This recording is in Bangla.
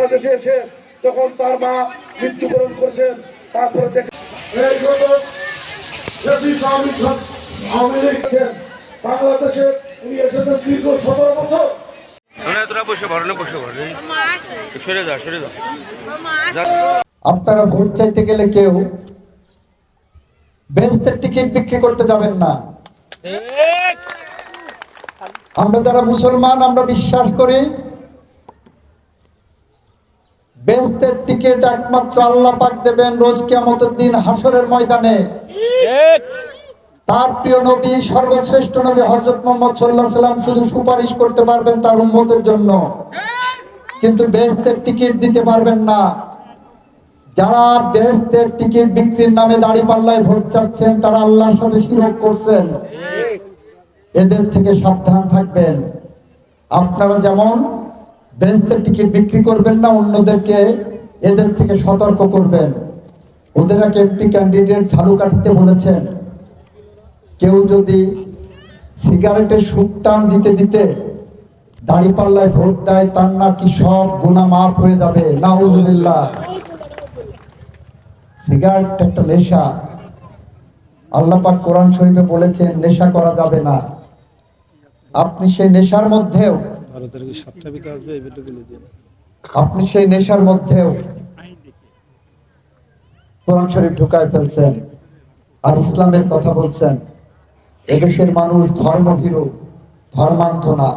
বাংলাদেশে এসে তখন তার মা মৃত্যুবরণ করেছেন। তারপরে বাংলাদেশে উনি এসেছেন দীর্ঘ 17 বছর। আপনারা ভোট চাইতে গেলে কেউ বেহেশতের টিকিট বিক্রি করতে যাবেন না। আমরা যারা মুসলমান, আমরা বিশ্বাস করি বেহেশতের টিকিট একমাত্র আল্লাহ পাক দেবেন রোজ কিয়ামতের দিন হাসরের ময়দানে। তার প্রিয় নবী, সর্বশ্রেষ্ঠ নবী হযরত মুহাম্মদ সাল্লাল্লাহু আলাইহি সাল্লাম শুধু সুপারিশ করতে পারবেন তার উম্মতের জন্য, কিন্তু বেহেশতের টিকিট দিতে পারবেন না। যারা বেহেশতের টিকিট বিক্রির নামে দাঁড়িপাল্লায় ভোট চাচ্ছেন তারা আল্লাহর সাথে শিরক করছেন। এদের থেকে সাবধান থাকবেন। আপনারা যেমন বেহেশতের টিকিট বিক্রি করবেন না, অন্যদেরকে এদের থেকে সতর্ক করবেন। ওদের এক এমপি ক্যান্ডিডেট ঝালুকাঠিতে বলেছেন, কেউ যদি সিগারেটের সুটান দিতে দিতে দাঁড়িপাল্লায় ভোট দেয় তার নাকি সব গুনাহ মাফ হয়ে যাবে। নাউজুবিল্লাহ। সিগারেট একটা নেশা। আল্লাহ পাক কোরআন শরীফে বলেছেন নেশা করা যাবে না। আপনি সেই নেশার মধ্যেও কোরআন শরীফ ঢুকায় ফেলছেন আর ইসলামের কথা বলছেন। এদেশের মানুষ ধর্মভীরু, ধর্মান্ধ না।